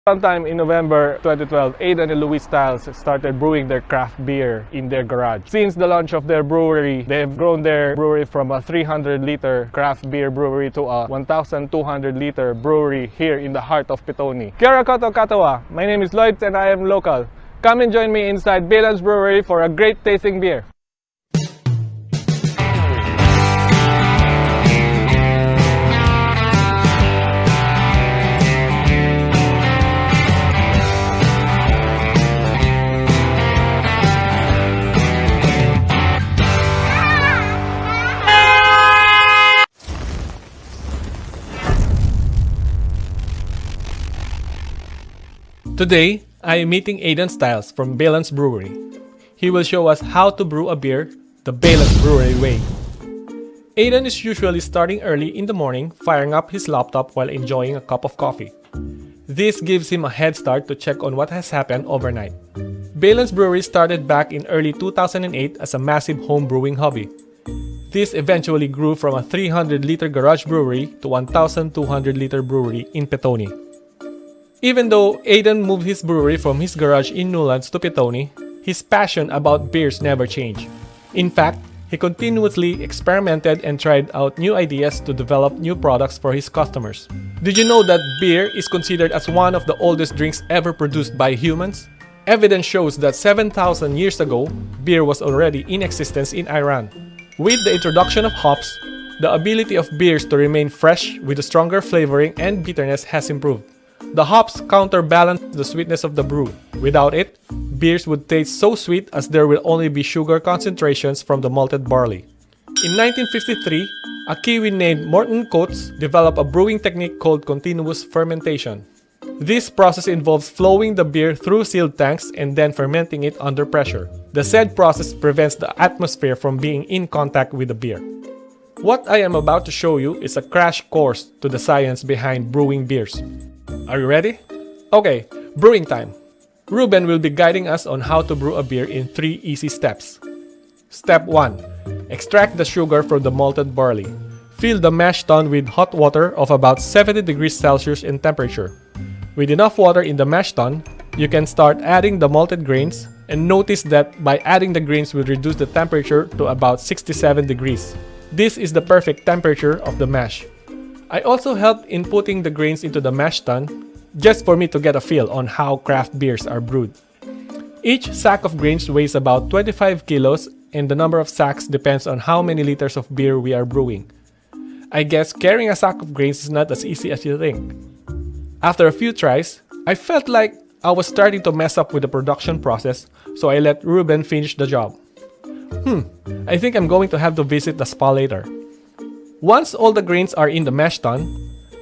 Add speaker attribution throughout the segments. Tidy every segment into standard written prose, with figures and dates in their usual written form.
Speaker 1: Sometime in November 2012, Aidan and Louis Styles started brewing their craft beer in their garage. Since the launch of their brewery, they've grown their brewery from a 300-liter craft beer brewery to a 1,200-liter brewery here in the heart of Petone. Kia ora koutou katoa. My name is Lloyd and I am local. Come and join me inside Belan's Brewery for a great tasting beer. Today, I am meeting Aidan Styles from Belan's Brewery. He will show us how to brew a beer the Belan's Brewery way. Aidan is usually starting early in the morning, firing up his laptop while enjoying a cup of coffee. This gives him a head start to check on what has happened overnight. Belan's Brewery started back in early 2008 as a massive home brewing hobby. This eventually grew from a 300-liter garage brewery to 1,200-liter brewery in Petone. Even though Aidan moved his brewery from his garage in Newlands to Petone, his passion about beers never changed. In fact, he continuously experimented and tried out new ideas to develop new products for his customers. Did you know that beer is considered as one of the oldest drinks ever produced by humans? Evidence shows that 7,000 years ago, beer was already in existence in Iran. With the introduction of hops, the ability of beers to remain fresh with a stronger flavoring and bitterness has improved. The hops counterbalance the sweetness of the brew. Without it, beers would taste so sweet as there will only be sugar concentrations from the malted barley. In 1953, a Kiwi named Morton Coates developed a brewing technique called continuous fermentation. This process involves flowing the beer through sealed tanks and then fermenting it under pressure. The said process prevents the atmosphere from being in contact with the beer. What I am about to show you is a crash course to the science behind brewing beers. Are you ready? Okay, brewing time. Ruben will be guiding us on how to brew a beer in 3 easy steps. Step 1. Extract the sugar from the malted barley. Fill the mash tun with hot water of about 70 degrees Celsius in temperature. With enough water in the mash tun, you can start adding the malted grains, and notice that by adding the grains will reduce the temperature to about 67 degrees. This is the perfect temperature of the mash. I also helped in putting the grains into the mash tun, just for me to get a feel on how craft beers are brewed. Each sack of grains weighs about 25 kilos and the number of sacks depends on how many liters of beer we are brewing. I guess carrying a sack of grains is not as easy as you think. After a few tries, I felt like I was starting to mess up with the production process, so I let Ruben finish the job. I think I'm going to have to visit the spa later. Once all the grains are in the mash tun,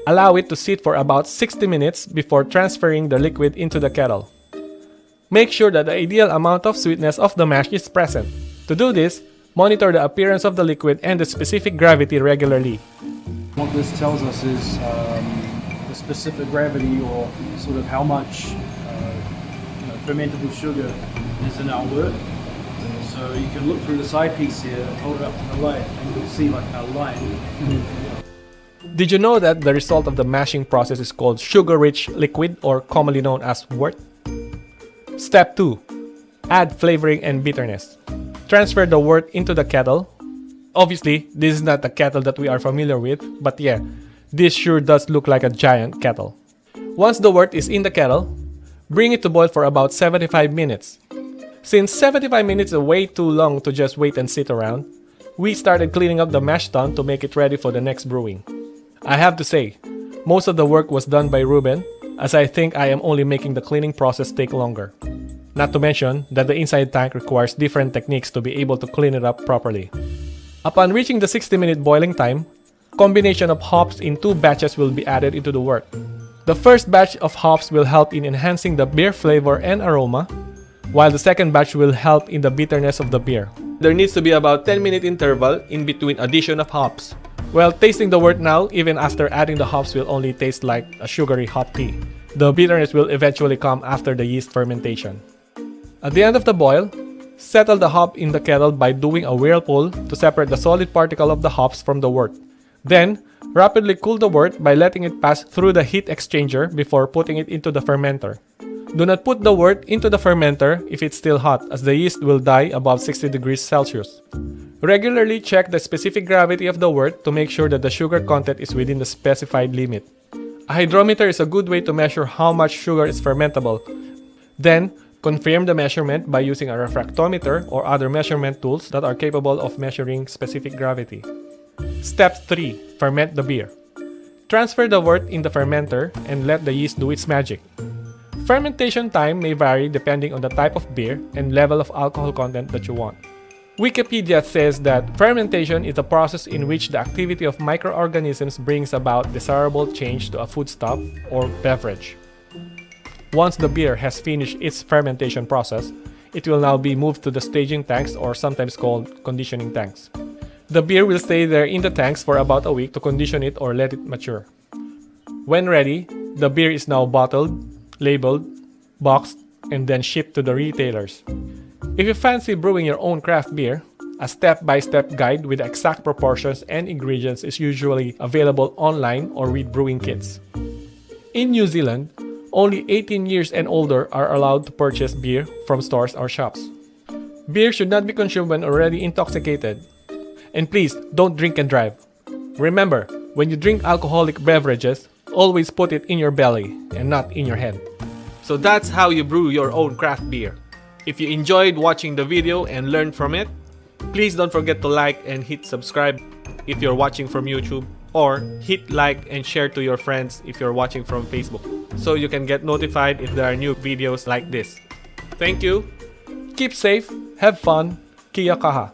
Speaker 1: allow it to sit for about 60 minutes before transferring the liquid into the kettle. Make sure that the ideal amount of sweetness of the mash is present. To do this, monitor the appearance of the liquid and the specific gravity regularly.
Speaker 2: What this tells us is the specific gravity or sort of how much fermentable sugar is in our wort. So you can look through the side piece here, hold it up to the light, and you'll see like a line.
Speaker 1: Did you know that the result of the mashing process is called sugar-rich liquid or commonly known as wort? Step 2. Add flavoring and bitterness. Transfer the wort into the kettle. Obviously, this is not the kettle that we are familiar with, but yeah, this sure does look like a giant kettle. Once the wort is in the kettle, bring it to boil for about 75 minutes. Since 75 minutes is way too long to just wait and sit around, we started cleaning up the mash tun to make it ready for the next brewing. I have to say, most of the work was done by Ruben, as I think I am only making the cleaning process take longer. Not to mention that the inside tank requires different techniques to be able to clean it up properly. Upon reaching the 60-minute boiling time, combination of hops in 2 batches will be added into the wort. The first batch of hops will help in enhancing the beer flavor and aroma, while the second batch will help in the bitterness of the beer. There needs to be about 10-minute interval in between addition of hops. Well, tasting the wort now, even after adding the hops, will only taste like a sugary hop tea. The bitterness will eventually come after the yeast fermentation. At the end of the boil, settle the hop in the kettle by doing a whirlpool to separate the solid particle of the hops from the wort. Then, Rapidly cool the wort by letting it pass through the heat exchanger before putting it into the fermenter. Do not put the wort into the fermenter if it's still hot, as the yeast will die above 60 degrees Celsius. Regularly check the specific gravity of the wort to make sure that the sugar content is within the specified limit. A hydrometer is a good way to measure how much sugar is fermentable. Then, confirm the measurement by using a refractometer or other measurement tools that are capable of measuring specific gravity. Step 3. Ferment the beer. Transfer the wort in the fermenter and let the yeast do its magic. Fermentation time may vary depending on the type of beer and level of alcohol content that you want. Wikipedia says that fermentation is a process in which the activity of microorganisms brings about desirable change to a foodstuff or beverage. Once the beer has finished its fermentation process, it will now be moved to the staging tanks, or sometimes called conditioning tanks. The beer will stay there in the tanks for about a week to condition it or let it mature. When ready, the beer is now bottled, labeled, boxed, and then shipped to the retailers. If you fancy brewing your own craft beer, a step-by-step guide with exact proportions and ingredients is usually available online or with brewing kits. In New Zealand, only 18 years and older are allowed to purchase beer from stores or shops. Beer should not be consumed when already intoxicated. And please, don't drink and drive. Remember, when you drink alcoholic beverages, always put it in your belly and not in your head. So that's how you brew your own craft beer. If you enjoyed watching the video and learned from it, please don't forget to like and hit subscribe if you're watching from YouTube, or hit like and share to your friends if you're watching from Facebook, so you can get notified if there are new videos like this. Thank you, keep safe, have fun, kia kaha.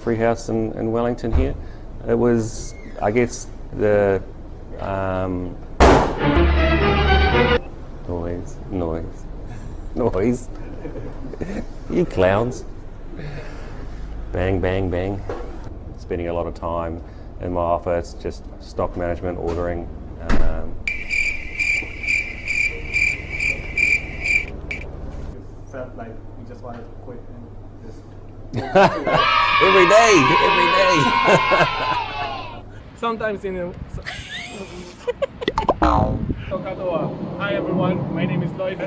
Speaker 3: Free house in Wellington here. It was, I guess, the noise. You clowns. Bang, bang, bang. Spending a lot of time in my office, just stock management, ordering.
Speaker 1: Felt like you just wanted to quit and just
Speaker 3: Every day.
Speaker 1: sometimes in Hi everyone, my name is Lloyd.